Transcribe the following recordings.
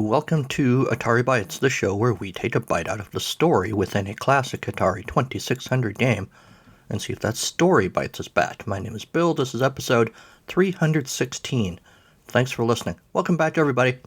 welcome to Atari Bytes, the show where we take a bite out of the story within a classic Atari 2600 game and see if that story bites us back. My name is Bill, this is episode 316. Thanks for listening. Welcome back, everybody.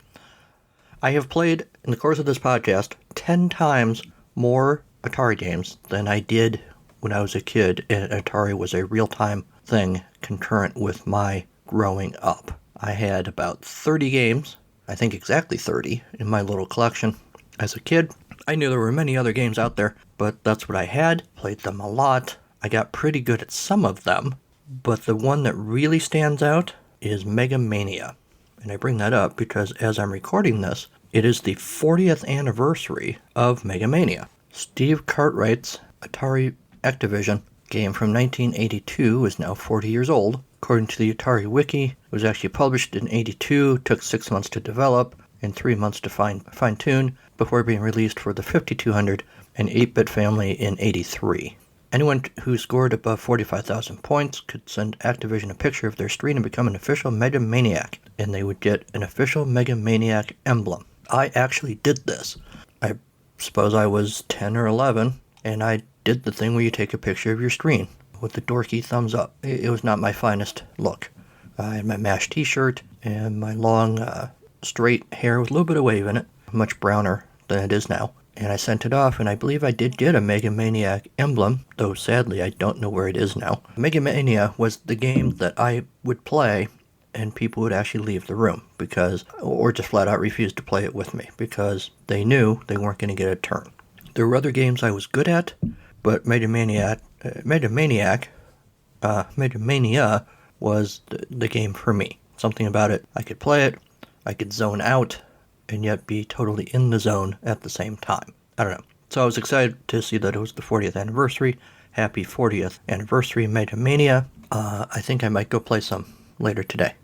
I have played, in the course of this podcast, 10 times more Atari games than I did when I was a kid, and Atari was a real-time thing concurrent with my growing up. I had about 30 games, I think exactly 30, in my little collection. As a kid, I knew there were many other games out there, but that's what I had, played them a lot. I got pretty good at some of them, but the one that really stands out is Mega Mania. And I bring that up because as I'm recording this, it is the 40th anniversary of Mega Mania. Steve Cartwright's Atari Activision game from 1982 is now 40 years old. According to the Atari Wiki, it was actually published in 82, took 6 months to develop, and 3 months to fine-tune before being released for the 5200 and 8-bit family in 83. Anyone who scored above 45,000 points could send Activision a picture of their screen and become an official Mega Maniac, and they would get an official Mega Maniac emblem. I actually did this. I suppose I was 10 or 11, and I did the thing where you take a picture of your screen with the dorky thumbs up. It was not my finest look. I had my MASH t-shirt and my long, straight hair with a little bit of wave in it, much browner than it is now. And I sent it off, and I believe I did get a Mega Maniac emblem, though sadly I don't know where it is now. Mega Mania was the game that I would play, and people would actually leave the room, or just flat out refuse to play it with me, because they knew they weren't going to get a turn. There were other games I was good at, but Mega Mania was the game for me. Something about it, I could play it, I could zone out, and yet be totally in the zone at the same time. I don't know. So I was excited to see that it was the 40th anniversary. Happy 40th anniversary, Mega Mania. I think I might go play some later today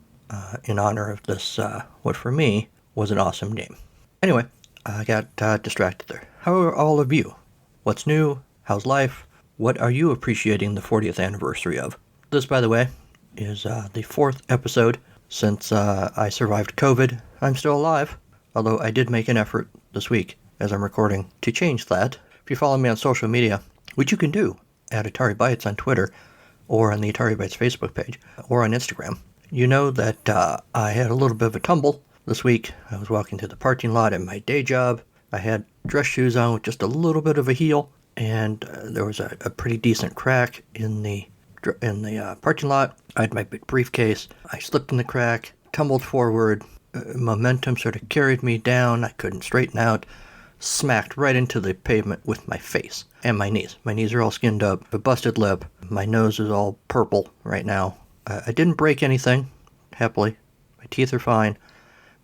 in honor of this, what for me was an awesome game. Anyway, I got distracted there. How are all of you? What's new? How's life? What are you appreciating the 40th anniversary of? This, by the way, is the 4th episode since I survived COVID. I'm still alive, although I did make an effort this week, as I'm recording, to change that. If you follow me on social media, which you can do at Atari Bytes on Twitter, or on the Atari Bytes Facebook page, or on Instagram, you know that I had a little bit of a tumble this week. I was walking to the parking lot at my day job. I had dress shoes on with just a little bit of a heel, and there was a pretty decent crack in the parking lot. I had my big briefcase. I slipped in the crack, tumbled forward. Momentum sort of carried me down. I couldn't straighten out. Smacked right into the pavement with my face and my knees. My knees are all skinned up. A busted lip. My nose is all purple right now. I didn't break anything, happily. My teeth are fine.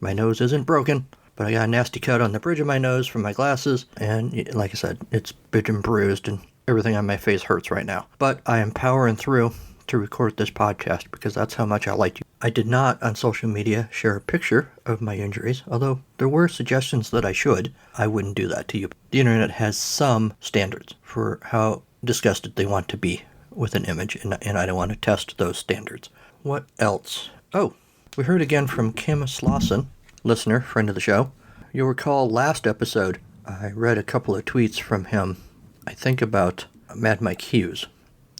My nose isn't broken, but I got a nasty cut on the bridge of my nose from my glasses, and like I said, it's big and bruised, and everything on my face hurts right now. But I am powering through to record this podcast because that's how much I like you. I did not, on social media, share a picture of my injuries, although there were suggestions that I should. I wouldn't do that to you. The internet has some standards for how disgusted they want to be with an image, and I don't want to test those standards. What else? Oh, we heard again from Kim Slauson, listener, friend of the show. You'll recall last episode, I read a couple of tweets from him, I think about Mad Mike Hughes.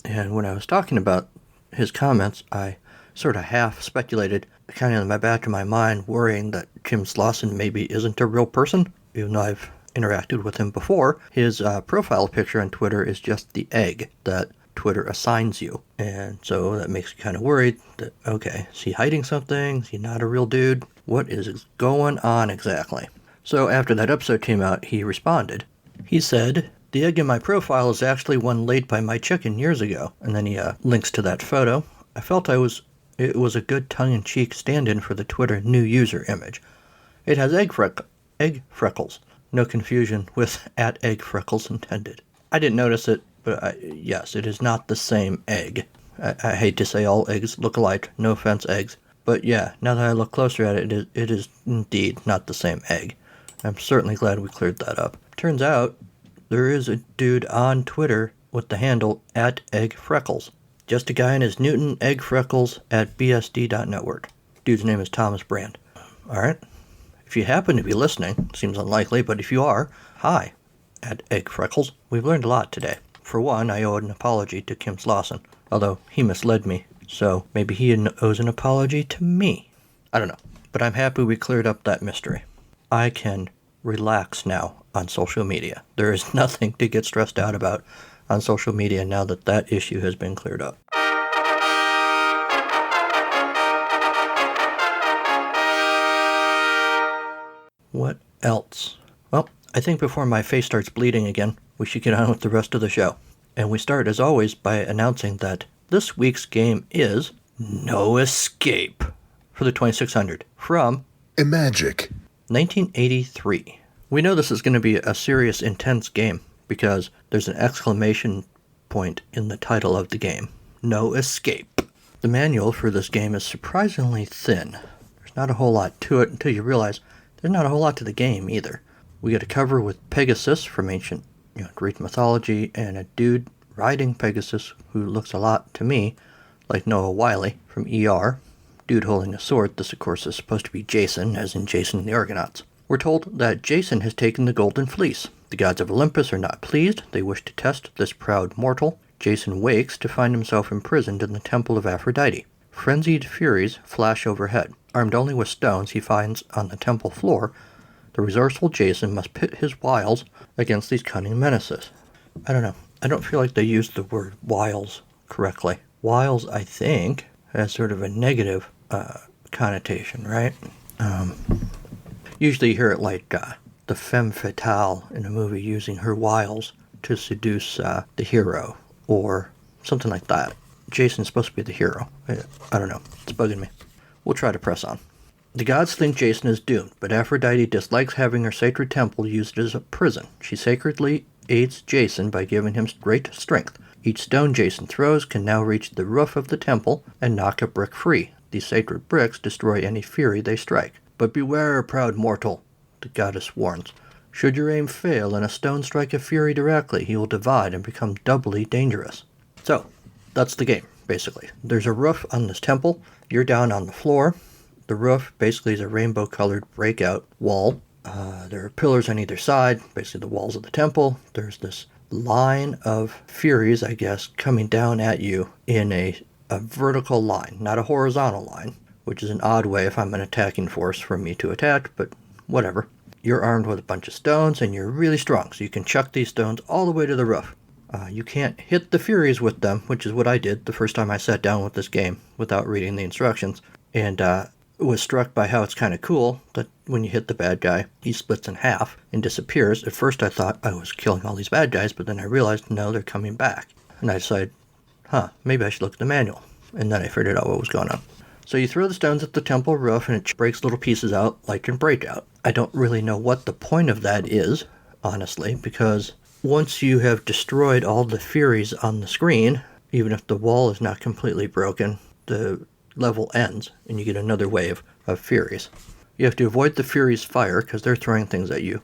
And when I was talking about his comments, I sort of half speculated, kind of in the back of my mind, worrying that Kim Slauson maybe isn't a real person, even though I've interacted with him before. His profile picture on Twitter is just the egg that Twitter assigns you. And so that makes me kind of worried that, okay, is he hiding something? Is he not a real dude? What is going on exactly? So after that episode came out, he responded. He said, "The egg in my profile is actually one laid by my chicken years ago." And then he links to that photo. I felt it was a good tongue-in-cheek stand-in for the Twitter new user image. It has egg freckles. No confusion with @egg_freckles intended. I didn't notice it, but yes, it is not the same egg. I hate to say all eggs look alike. No offense, eggs. But yeah, now that I look closer at it, it is indeed not the same egg. I'm certainly glad we cleared that up. Turns out, there is a dude on Twitter with the handle @egg_freckles. Just a guy in his Newton egg freckles at bsd.network. Dude's name is Thomas Brand. Alright? If you happen to be listening, seems unlikely, but if you are, hi, at Egg Freckles. We've learned a lot today. For one, I owe an apology to Kim Slauson, although he misled me, so maybe he owes an apology to me. I don't know, but I'm happy we cleared up that mystery. I can relax now on social media. There is nothing to get stressed out about on social media now that that issue has been cleared up. What else? Well, I think before my face starts bleeding again, we should get on with the rest of the show. And we start, as always, by announcing that this week's game is No Escape for the 2600 from iMagic 1983. We know this is going to be a serious, intense game because there's an exclamation point in the title of the game. No Escape. The manual for this game is surprisingly thin. There's not a whole lot to it until you realize there's not a whole lot to the game either. We get a cover with Pegasus from ancient Greek mythology and a dude riding Pegasus who looks a lot to me like Noah Wyle from ER. Dude holding a sword. This, of course, is supposed to be Jason, as in Jason and the Argonauts. We're told that Jason has taken the Golden Fleece. The gods of Olympus are not pleased. They wish to test this proud mortal. Jason wakes to find himself imprisoned in the temple of Aphrodite. Frenzied furies flash overhead. Armed only with stones he finds on the temple floor, the resourceful Jason must pit his wiles against these cunning menaces. I don't know. I don't feel like they used the word wiles correctly. Wiles, I think, has sort of a negative connotation, right? Usually you hear it like the femme fatale in a movie using her wiles to seduce the hero, or something like that. Jason's supposed to be the hero. I don't know. It's bugging me. We'll try to press on. The gods think Jason is doomed, but Aphrodite dislikes having her sacred temple used as a prison. She sacredly aids Jason by giving him great strength. Each stone Jason throws can now reach the roof of the temple and knock a brick free. These sacred bricks destroy any fury they strike. But beware, proud mortal, the goddess warns. Should your aim fail and a stone strike a fury directly, he will divide and become doubly dangerous. So, that's the game, basically. There's a roof on this temple. You're down on the floor. The roof basically is a rainbow-colored breakout wall. There are pillars on either side, basically the walls of the temple. There's this line of furies, I guess, coming down at you in a vertical line, not a horizontal line, which is an odd way if I'm an attacking force for me to attack, but whatever. You're armed with a bunch of stones, and you're really strong, so you can chuck these stones all the way to the roof. You can't hit the furies with them, which is what I did the first time I sat down with this game without reading the instructions, and was struck by how it's kind of cool that when you hit the bad guy, he splits in half and disappears. At first I thought I was killing all these bad guys, but then I realized, no, they're coming back. And I decided, maybe I should look at the manual. And then I figured out what was going on. So you throw the stones at the temple roof and it breaks little pieces out like in Breakout. I don't really know what the point of that is, honestly, because once you have destroyed all the furies on the screen, even if the wall is not completely broken, the level ends and you get another wave of furies. You have to avoid the furies' fire because they're throwing things at you,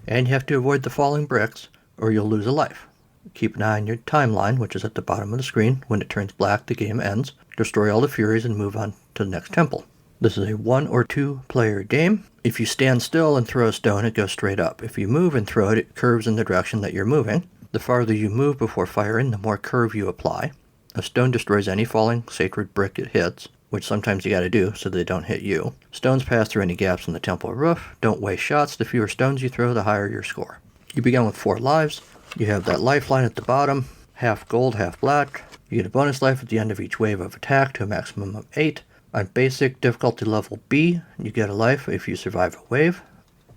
and you have to avoid the falling bricks or you'll lose a life. Keep an eye on your timeline, which is at the bottom of the screen. When it turns black, the game ends. Destroy all the furies and move on to the next temple. This is a 1 or 2 player game. If you stand still and throw a stone, it goes straight up. If you move and throw it, it curves in the direction that you're moving. The farther you move before firing, the more curve you apply. A stone destroys any falling sacred brick it hits, which sometimes you gotta do so they don't hit you. Stones pass through any gaps in the temple roof. Don't waste shots. The fewer stones you throw, the higher your score. You begin with 4 lives. You have that lifeline at the bottom, half gold, half black. You get a bonus life at the end of each wave of attack to a maximum of 8. On basic difficulty level B, you get a life if you survive a wave.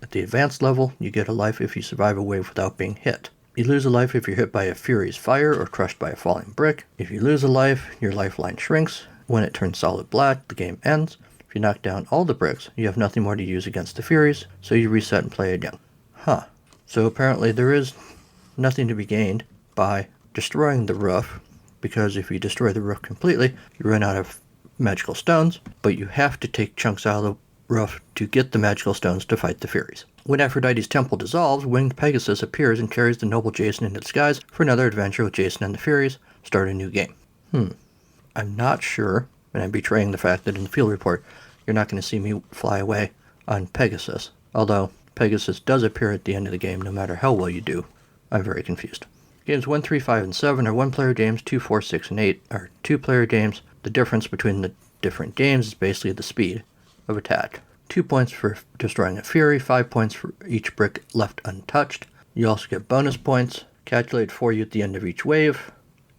At the advanced level, you get a life if you survive a wave without being hit. You lose a life if you're hit by a fury's fire or crushed by a falling brick. If you lose a life, your lifeline shrinks. When it turns solid black, the game ends. If you knock down all the bricks, you have nothing more to use against the furies, so you reset and play again. So apparently there is nothing to be gained by destroying the roof, because if you destroy the roof completely, you run out of magical stones, but you have to take chunks out of the roof to get the magical stones to fight the furies. When Aphrodite's temple dissolves, winged Pegasus appears and carries the noble Jason into disguise for another adventure with Jason and the Furies. Start a new game. I'm not sure, and I'm betraying the fact that in the field report, you're not going to see me fly away on Pegasus, although Pegasus does appear at the end of the game no matter how well you do. I'm very confused. Games 1, 3, 5, and 7 are one-player games. 2, 4, 6, and 8 are two-player games. The difference between the different games is basically the speed of attack. 2 points for destroying a Fury, 5 points for each brick left untouched. You also get bonus points calculated for you at the end of each wave.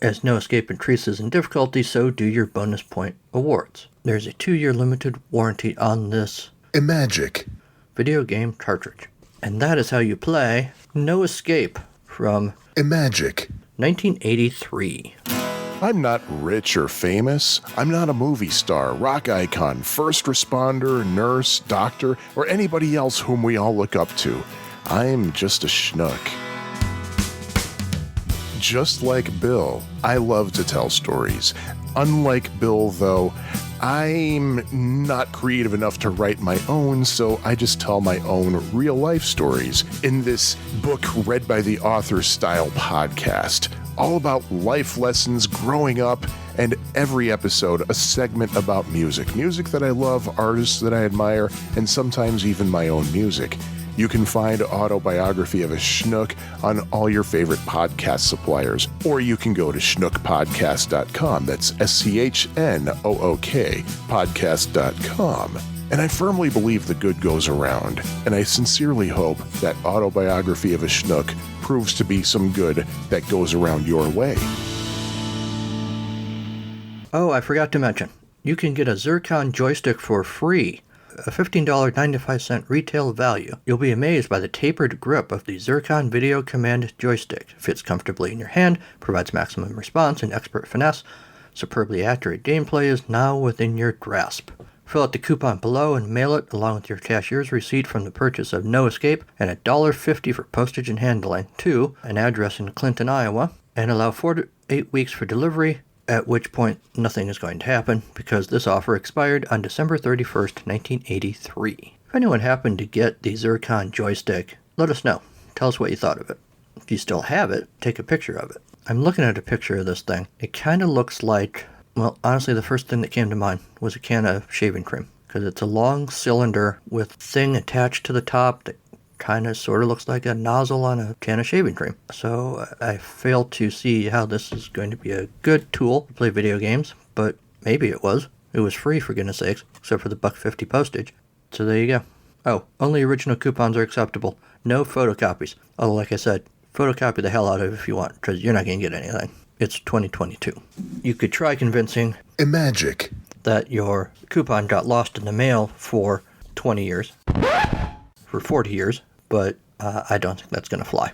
As No Escape increases in difficulty, so do your bonus point awards. There's a 2-year limited warranty on this iMagic video game cartridge. And that is how you play No Escape from iMagic 1983. I'm not rich or famous. I'm not a movie star, rock icon, first responder, nurse, doctor, or anybody else whom we all look up to. I'm just a schnook. Just like Bill, I love to tell stories. Unlike Bill, though, I'm not creative enough to write my own, so I just tell my own real-life stories in this book read by the author style podcast, all about life lessons growing up, and every episode a segment about music. Music that I love, artists that I admire, and sometimes even my own music. You can find Autobiography of a Schnook on all your favorite podcast suppliers, or you can go to schnookpodcast.com. That's SCHNOOK podcast.com. And I firmly believe the good goes around, and I sincerely hope that Autobiography of a Schnook proves to be some good that goes around your way. Oh, I forgot to mention, you can get a Zircon joystick for free. A $15.95 retail value. You'll be amazed by the tapered grip of the Zircon Video Command joystick. Fits comfortably in your hand, provides maximum response and expert finesse. Superbly accurate gameplay is now within your grasp. Fill out the coupon below and mail it along with your cashier's receipt from the purchase of No Escape and $1.50 for postage and handling to an address in Clinton, Iowa, and allow 4 to 8 weeks for delivery, at which point nothing is going to happen because this offer expired on December 31st, 1983. If anyone happened to get the Zircon joystick, let us know. Tell us what you thought of it. If you still have it, take a picture of it. I'm looking at a picture of this thing. It kind of looks like, well, honestly, the first thing that came to mind was a can of shaving cream because it's a long cylinder with thing attached to the top that kind of sort of looks like a nozzle on a can of shaving cream. So I fail to see how this is going to be a good tool to play video games, but maybe it was. It was free, for goodness sakes, except for the $1.50 postage. So there you go. Oh, only original coupons are acceptable. No photocopies. Although, like I said, photocopy the hell out of it if you want, because you're not going to get anything. It's 2022. You could try convincing iMagic that your coupon got lost in the mail for 20 years. For 40 years, but I don't think that's going to fly.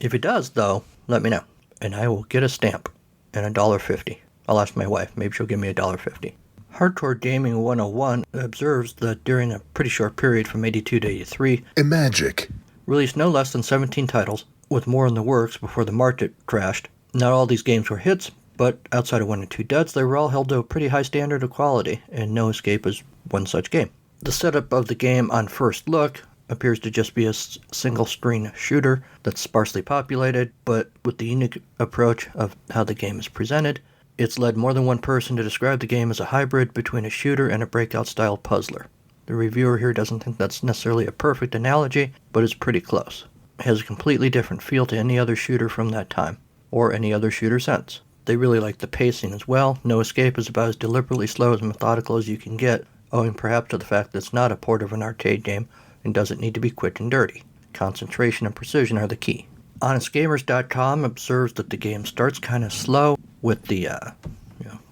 If it does, though, let me know, and I will get a stamp and $1.50. I'll ask my wife. Maybe she'll give me $1.50. Hardcore Gaming 101 observes that during a pretty short period from 82 to 83, iMagic released no less than 17 titles, with more in the works before the market crashed. Not all these games were hits, but outside of 1 or 2 duds, they were all held to a pretty high standard of quality, and No Escape is one such game. The setup of the game on first look appears to just be a single-screen shooter that's sparsely populated, but with the unique approach of how the game is presented, it's led more than one person to describe the game as a hybrid between a shooter and a breakout-style puzzler. The reviewer here doesn't think that's necessarily a perfect analogy, but it's pretty close. It has a completely different feel to any other shooter from that time, or any other shooter since. They really like the pacing as well. No Escape is about as deliberately slow and methodical as you can get, owing perhaps to the fact that it's not a port of an arcade game, and doesn't need to be quick and dirty. Concentration and precision are the key. HonestGamers.com observes that the game starts kind of slow, with the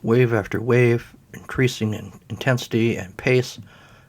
wave after wave increasing in intensity and pace.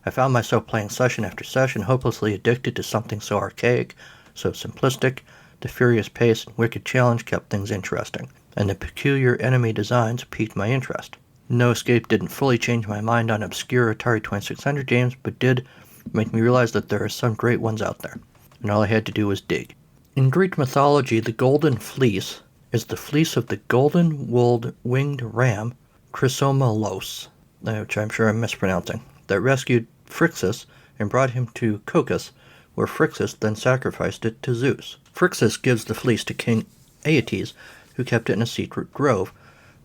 I found myself playing session after session, hopelessly addicted to something so archaic, so simplistic. The furious pace and wicked challenge kept things interesting, and the peculiar enemy designs piqued my interest. No Escape didn't fully change my mind on obscure Atari 2600 games, but did make me realize that there are some great ones out there, and all I had to do was dig. In Greek mythology, the golden fleece is the fleece of the golden-wooled winged ram, Chrysomelos, which I'm sure I'm mispronouncing, that rescued Phrixus and brought him to Cocos, where Phrixus then sacrificed it to Zeus. Phrixus gives the fleece to King Aeetes, who kept it in a secret grove,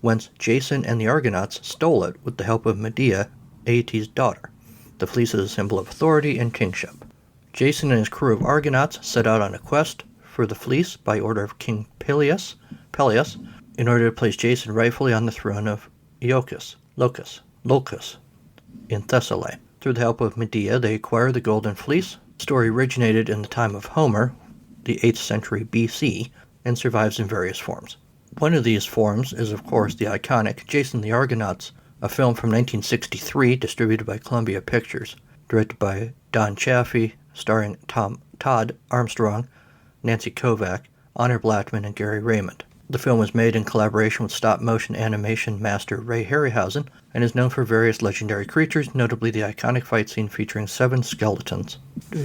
whence Jason and the Argonauts stole it with the help of Medea, Aeetes' daughter. The fleece is a symbol of authority and kingship. Jason and his crew of Argonauts set out on a quest for the fleece by order of King Peleus, in order to place Jason rightfully on the throne of Locus, in Thessaly. Through the help of Medea, they acquire the golden fleece. The story originated in the time of Homer, the 8th century BC, and survives in various forms. One of these forms is, of course, the iconic Jason the Argonauts, a film from 1963 distributed by Columbia Pictures, directed by Don Chaffee, starring Todd Armstrong, Nancy Kovac, Honor Blackman, and Gary Raymond. The film was made in collaboration with stop-motion animation master Ray Harryhausen and is known for various legendary creatures, notably the iconic fight scene featuring 7 skeletons.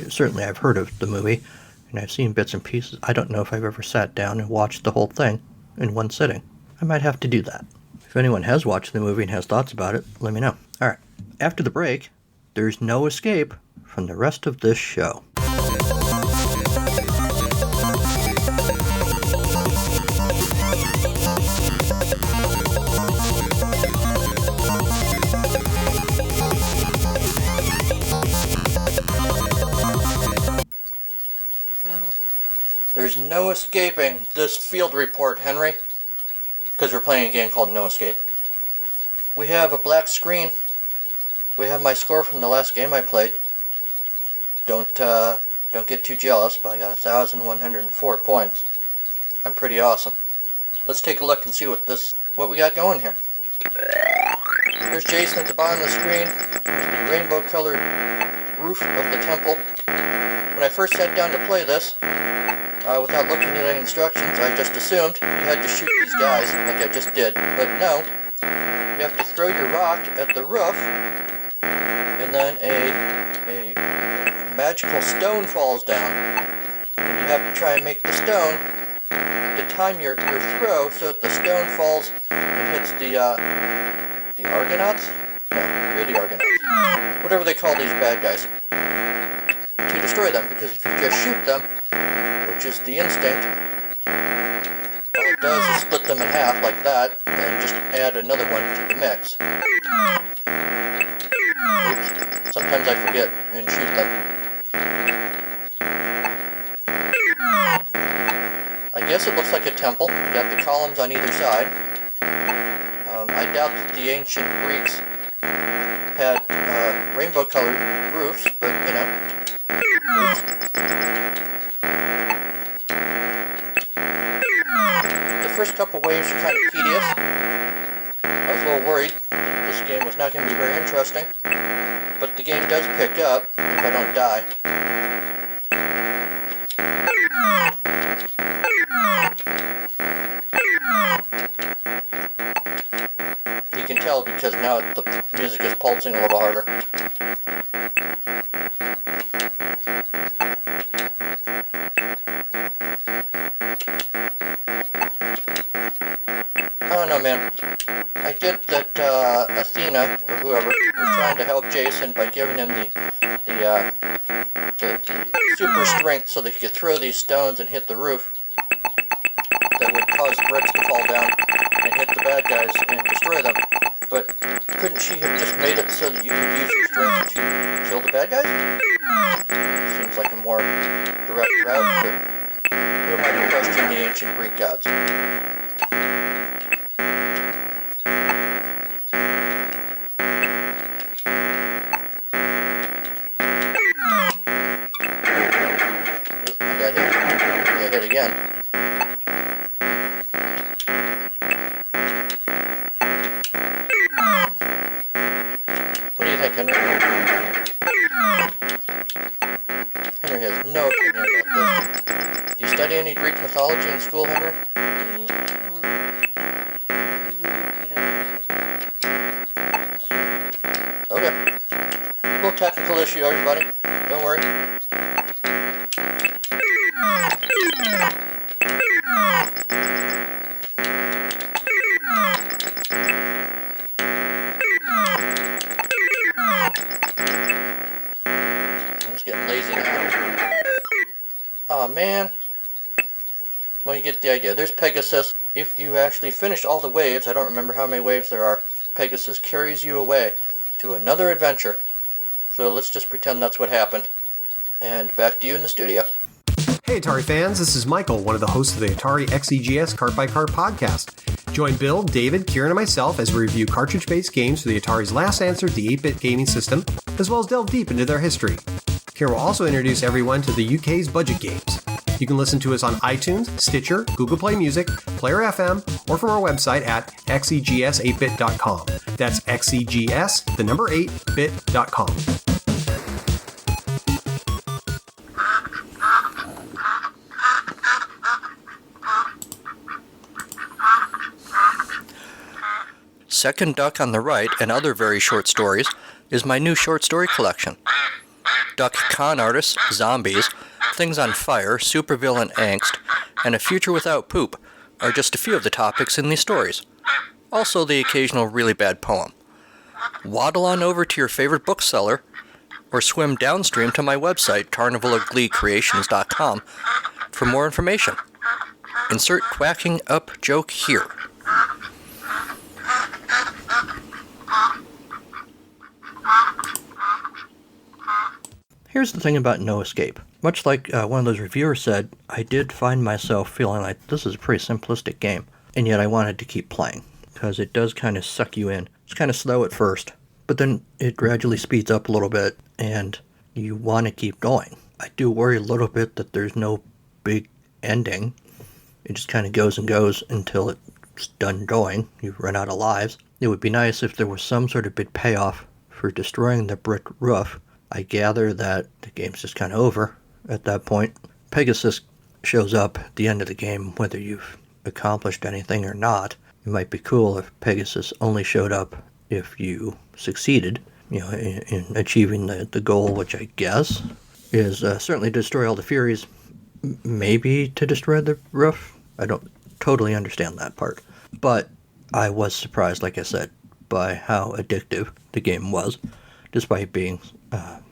Certainly I've heard of the movie, and I've seen bits and pieces. I don't know if I've ever sat down and watched the whole thing in one sitting. I might have to do that. If anyone has watched the movie and has thoughts about it, let me know. Alright, after the break, there's no escape from the rest of this show. There's no escaping this field report, Henry. Because we're playing a game called No Escape. We have a black screen. We have my score from the last game I played. Don't get too jealous, but I got 1,104 points. I'm pretty awesome. Let's take a look and see what we got going here. There's Jason at the bottom of the screen. There's the rainbow-colored roof of the temple. When I first sat down to play this, without looking at any instructions, I just assumed you had to shoot these guys, like I just did. But no, you have to throw your rock at the roof, and then a magical stone falls down. And you have to try and make the stone to time your throw so that the stone falls and hits the Argonauts? No, you're the Argonauts. Whatever they call these bad guys. To destroy them, because if you just shoot them, which is the instinct, all it does is split them in half like that, and just add another one to the mix. Oops. Sometimes I forget and shoot them. I guess it looks like a temple. You got the columns on either side. I doubt that the ancient Greeks had rainbow-colored roofs, but you know. Oops. The first couple waves are kind of tedious. I was a little worried that this game was not going to be very interesting, but the game does pick up if I don't die. You can tell because now the music is pulsing a little harder. I don't know, man. I get that Athena, or whoever, was trying to help Jason by giving him the super strength so that he could throw these stones and hit the roof that would cause bricks to fall down and hit the bad guys and destroy them. But couldn't she have just made it so that you could use your strength to kill the bad guys? Seems like a more direct route, but who am I to question the ancient Greek gods? I got hit again. What do you think, Henry? Henry has no opinion about this. Do you study any Greek mythology in school, Henry? Okay. Little technical issue, everybody. Don't worry. Aw, man. Well, you get the idea. There's Pegasus. If you actually finish all the waves, I don't remember how many waves there are, Pegasus carries you away to another adventure So let's just pretend that's what happened. And back to you in the studio. Hey Atari fans, this is Michael, one of the hosts of the Atari XEGS Cart by Cart podcast. Join Bill, David, Kieran, and myself as we review cartridge-based games for the Atari's last answer to the 8-bit gaming system, as well as delve deep into their history. Kieran will also introduce everyone to the UK's budget games. You can listen to us on iTunes, Stitcher, Google Play Music, Player FM, or from our website at xegs8bit.com. That's xegs, the number 8bit.com. Second Duck on the Right and Other Very Short Stories is my new short story collection. Duck con artists, zombies, things on fire, supervillain angst, and a future without poop are just a few of the topics in these stories. Also the occasional really bad poem. Waddle on over to your favorite bookseller or swim downstream to my website, carnivalofgleecreations.com, for more information. Insert quacking up joke here. Here's the thing about No Escape. Much like one of those reviewers said, I did find myself feeling like this is a pretty simplistic game, and yet I wanted to keep playing, because it does kind of suck you in. It's kind of slow at first, but then it gradually speeds up a little bit, and you want to keep going. I do worry a little bit that there's no big ending. It just kind of goes and goes until it's done going. You run out of lives. It would be nice if there was some sort of big payoff for destroying the brick roof. I gather that the game's just kind of over at that point. Pegasus shows up at the end of the game whether you've accomplished anything or not. It might be cool if Pegasus only showed up if you succeeded, in achieving the goal, which I guess is certainly to destroy all the Furies, maybe to destroy the roof. I don't totally understand that part. But I was surprised, like I said, by how addictive the game was, despite being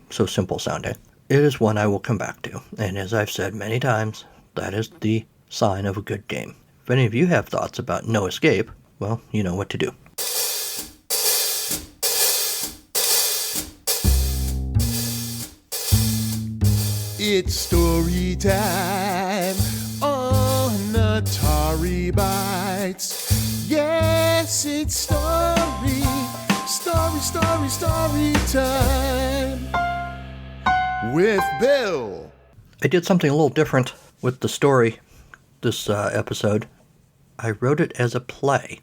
so simple sounding. It is one I will come back to, and as I've said many times, that is the sign of a good game. If any of you have thoughts about No Escape, well, you know what to do. It's story time on Atari Bytes. Yes, it's story time with Bill. I did something a little different with the story this episode. I wrote it as a play.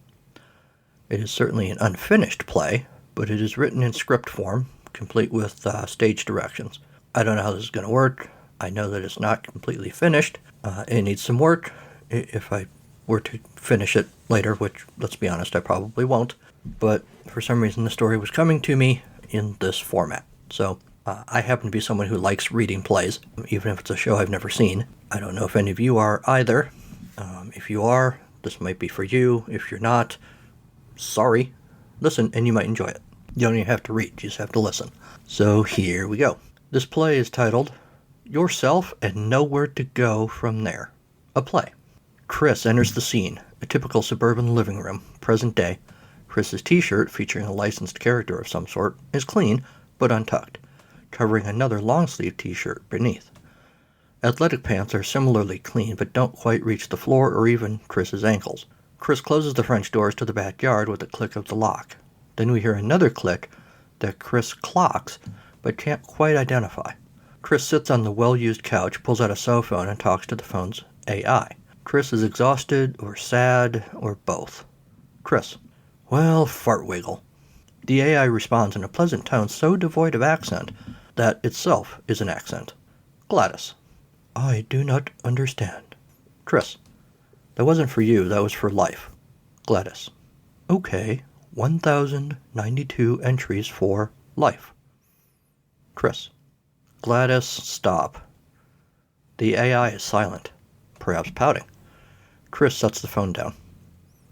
It is certainly an unfinished play, but it is written in script form, complete with stage directions. I don't know how this is going to work. I know that it's not completely finished. It needs some work. If I were to finish it later, which, let's be honest, I probably won't. But for some reason, the story was coming to me in this format. So I happen to be someone who likes reading plays, even if it's a show I've never seen. I don't know if any of you are either. If you are, this might be for you. If you're not, sorry. Listen, and you might enjoy it. You don't even have to read, you just have to listen. So here we go. This play is titled, Yourself and Nowhere to Go From There. A play. Chris enters the scene, a typical suburban living room, present day. Chris's t-shirt, featuring a licensed character of some sort, is clean, but untucked, covering another long-sleeve t-shirt beneath. Athletic pants are similarly clean, but don't quite reach the floor or even Chris's ankles. Chris closes the French doors to the backyard with a click of the lock. Then we hear another click that Chris clocks, but can't quite identify. Chris sits on the well-used couch, pulls out a cell phone, and talks to the phone's AI. Chris is exhausted, or sad, or both. Chris: well, fart wiggle. The AI responds in a pleasant tone so devoid of accent that itself is an accent. Gladys: I do not understand. Chris: that wasn't for you, that was for life. Gladys: okay, 1,092 entries for life. Chris: Gladys, stop. The AI is silent, perhaps pouting. Chris sets the phone down.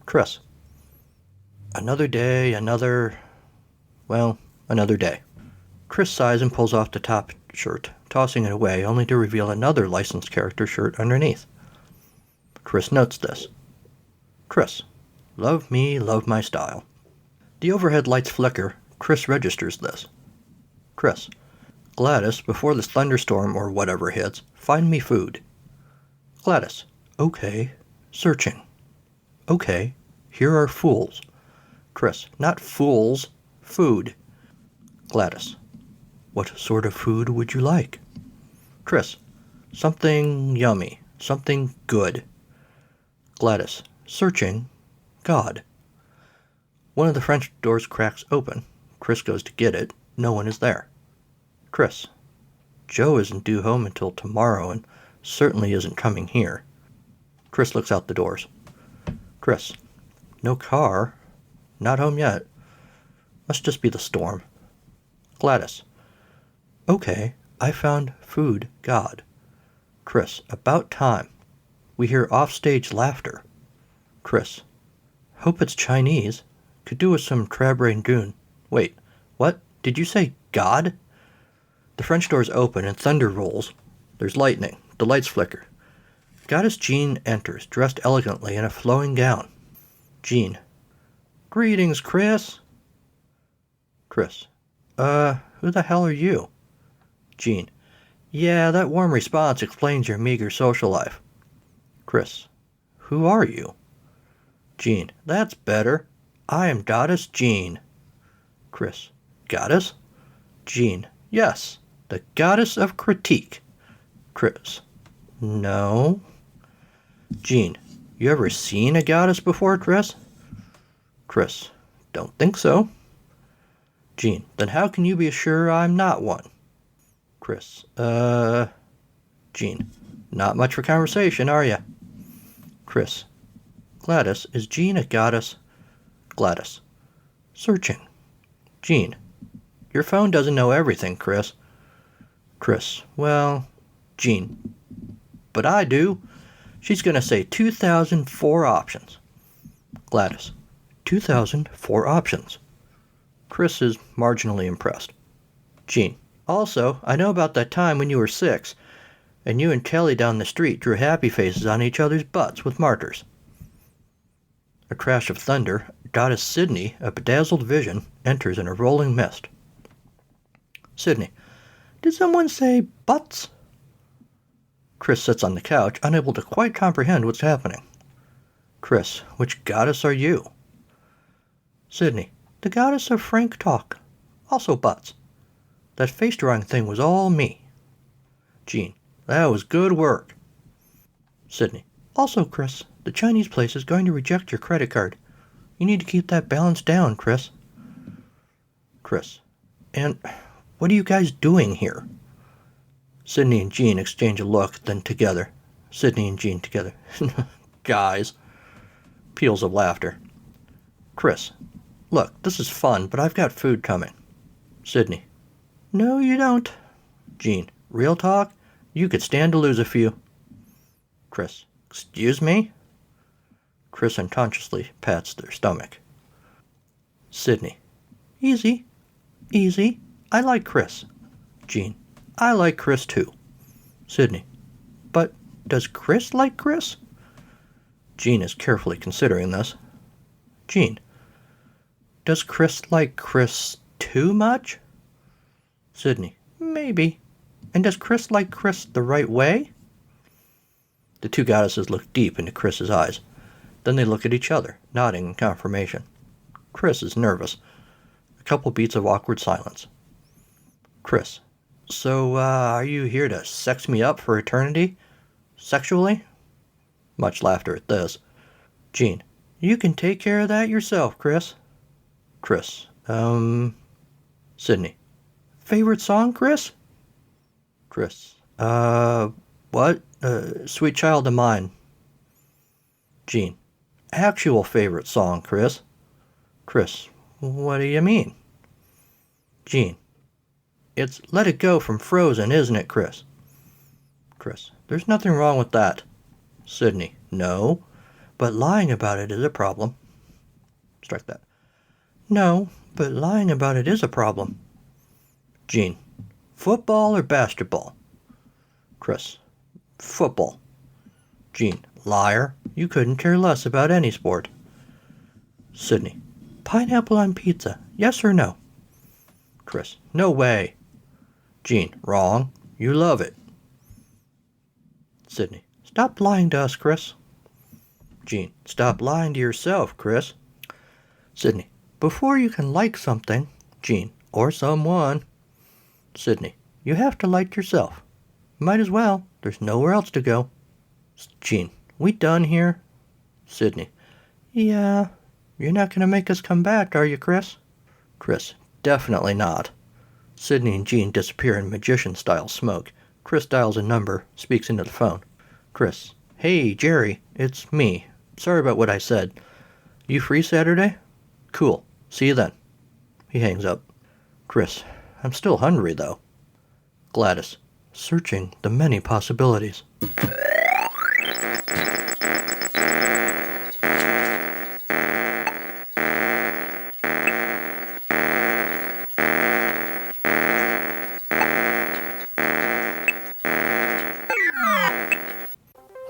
Chris: another day, another day. Chris sighs and pulls off the top shirt, tossing it away, only to reveal another licensed character shirt underneath. Chris notes this. Chris: love me, love my style. The overhead lights flicker. Chris registers this. Chris. Gladys, before this thunderstorm or whatever hits, find me food. Gladys. Okay. Searching. Okay. Here are fools. Chris. Not fools. Food. Gladys. What sort of food would you like? Chris. Something yummy. Something good. Gladys. Searching. God. One of the French doors cracks open. Chris goes to get it. No one is there. Chris. Joe isn't due home until tomorrow and certainly isn't coming here. Chris looks out the doors. Chris. No car. Not home yet. Must just be the storm. Gladys. Okay, I found food, God. Chris. About time. We hear offstage laughter. Chris. Hope it's Chinese. Could do with some crab rangoon. Wait, what? Did you say God? The French doors open and thunder rolls. There's lightning. The lights flicker. Goddess Jean enters, dressed elegantly in a flowing gown. Jean. Greetings, Chris. Chris. Who the hell are you? Jean. Yeah, that warm response explains your meager social life. Chris. Who are you? Jean. That's better. I am Goddess Jean. Chris. Goddess? Jean. Yes, the goddess of critique. Chris. No. Jean. You ever seen a goddess before, Chris? Chris. Don't think so. Jean. Then how can you be sure I'm not one? Chris. Jean. Not much for conversation, are ya? Chris. Gladys, is Jean a goddess? Gladys. Searching. Jean. Your phone doesn't know everything, Chris. Chris. Well, Jean. But I do. She's going to say 2004 options. Gladys. 2004 options. Chris is marginally impressed. Jean. Also, I know about that time when you were 6, and you and Kelly down the street drew happy faces on each other's butts with markers. A crash of thunder. Goddess Sydney, a bedazzled vision, enters in a rolling mist. Sydney. Did someone say butts? Chris sits on the couch, unable to quite comprehend what's happening. Chris. Which goddess are you? Sydney. The goddess of frank talk. Also butts. That face-drawing thing was all me. Jean. That was good work. Sydney. Also, Chris, the Chinese place is going to reject your credit card. You need to keep that balance down, Chris. Chris. And what are you guys doing here? Sydney and Jean exchange a look, then together. Sydney and Jean together. Guys. Peals of laughter. Chris. Look, this is fun, but I've got food coming. Sydney. No, you don't. Jean. Real talk? You could stand to lose a few. Chris. Excuse me? Chris unconsciously pats their stomach. Sydney. Easy. Easy. I like Chris. Jean. I like Chris too. Sydney. But does Chris like Chris? Jean is carefully considering this. Jean. Does Chris like Chris too much? Sydney. Maybe. And does Chris like Chris the right way? The two goddesses look deep into Chris's eyes. Then they look at each other, nodding in confirmation. Chris is nervous. A couple beats of awkward silence. Chris. So, are you here to sex me up for eternity? Sexually? Much laughter at this. Jean. You can take care of that yourself, Chris. Chris. Sydney. Favorite song, Chris? Chris. What? Sweet Child of Mine. Jean. Actual favorite song, Chris. Chris. What do you mean? Jean. It's Let It Go from Frozen, isn't it, Chris? Chris. There's nothing wrong with that. Sydney. No, but lying about it is a problem. Strike that. No, but lying about it is a problem. Jean. Football or basketball? Chris. Football. Jean. Liar. You couldn't care less about any sport. Sydney. Pineapple on pizza, yes or no? Chris. No way. Gene, wrong. You love it. Sydney, stop lying to us, Chris. Gene, stop lying to yourself, Chris. Sydney, before you can like something, Gene, or someone. Sydney, you have to like yourself. Might as well. There's nowhere else to go. Gene, we done here? Sydney, yeah. You're not going to make us come back, are you, Chris? Chris, definitely not. Sydney and Gene disappear in magician-style smoke. Chris dials a number, speaks into the phone. Chris, hey, Jerry, it's me. Sorry about what I said. You free Saturday? Cool. See you then. He hangs up. Chris, I'm still hungry, though. Gladys, searching the many possibilities.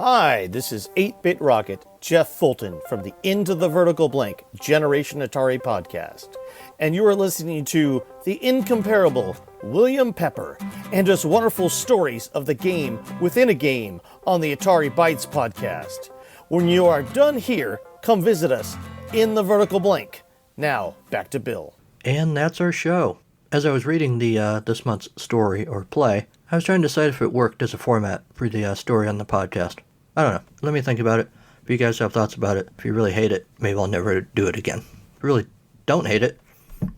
Hi, this is 8-Bit Rocket, Jeff Fulton from the Into the Vertical Blank Generation Atari podcast. And you are listening to the incomparable William Pepper and his wonderful stories of the game within a game on the Atari Bytes podcast. When you are done here, come visit us in the Vertical Blank. Now, back to Bill. And that's our show. As I was reading the this month's story or play, I was trying to decide if it worked as a format for the story on the podcast. I don't know. Let me think about it. If you guys have thoughts about it, if you really hate it, maybe I'll never do it again. If you really don't hate it,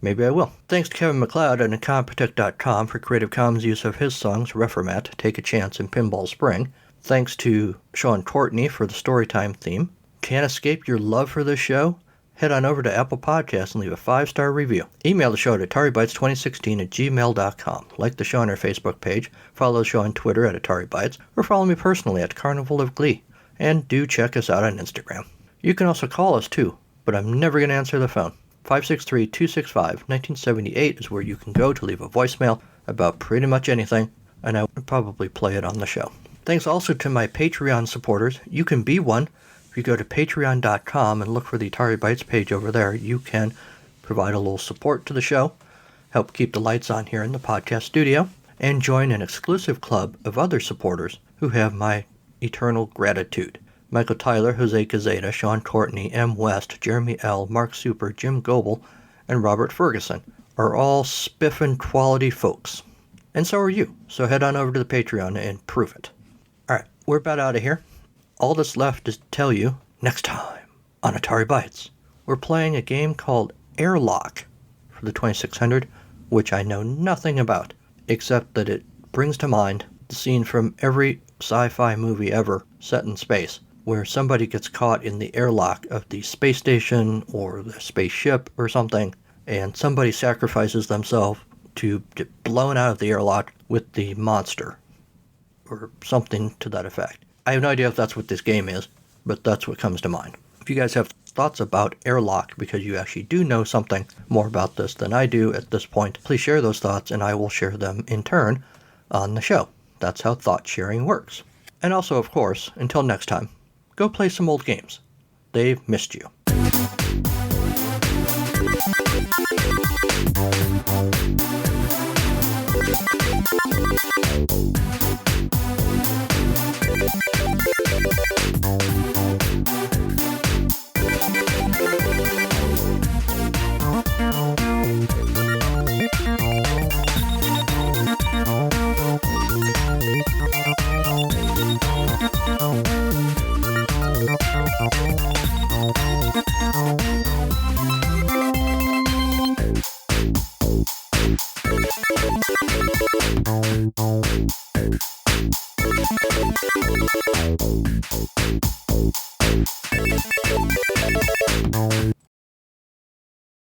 maybe I will. Thanks to Kevin McLeod at Incompetech.com for Creative Commons use of his songs Reformat, Take a Chance, and Pinball Spring. Thanks to Sean Courtney for the Storytime theme. Can't escape your love for this show? Head on over to Apple Podcasts and leave a 5-star review. Email the show at AtariBytes2016@gmail.com. Like the show on our Facebook page, follow the show on Twitter at AtariBytes, or follow me personally at Carnival of Glee. And do check us out on Instagram. You can also call us too, but I'm never going to answer the phone. 563-265-1978 is where you can go to leave a voicemail about pretty much anything, and I would probably play it on the show. Thanks also to my Patreon supporters. You can be one. If you go to patreon.com and look for the Atari Bytes page over there, you can provide a little support to the show, help keep the lights on here in the podcast studio, and join an exclusive club of other supporters who have my eternal gratitude. Michael Tyler, Jose Cazeta, Sean Courtney, M. West, Jeremy L., Mark Super, Jim Goebel, and Robert Ferguson are all spiffin' quality folks. And so are you, so head on over to the Patreon and prove it. Alright, we're about out of here. All that's left is to tell you, next time on Atari Bytes, we're playing a game called Airlock for the 2600, which I know nothing about, except that it brings to mind the scene from every sci-fi movie ever set in space, where somebody gets caught in the airlock of the space station or the spaceship or something, and somebody sacrifices themselves to get blown out of the airlock with the monster, or something to that effect. I have no idea if that's what this game is, but that's what comes to mind. If you guys have thoughts about Airlock, because you actually do know something more about this than I do at this point, please share those thoughts and I will share them in turn on the show. That's how thought sharing works. And also, of course, until next time, go play some old games. They've missed you. Thank you.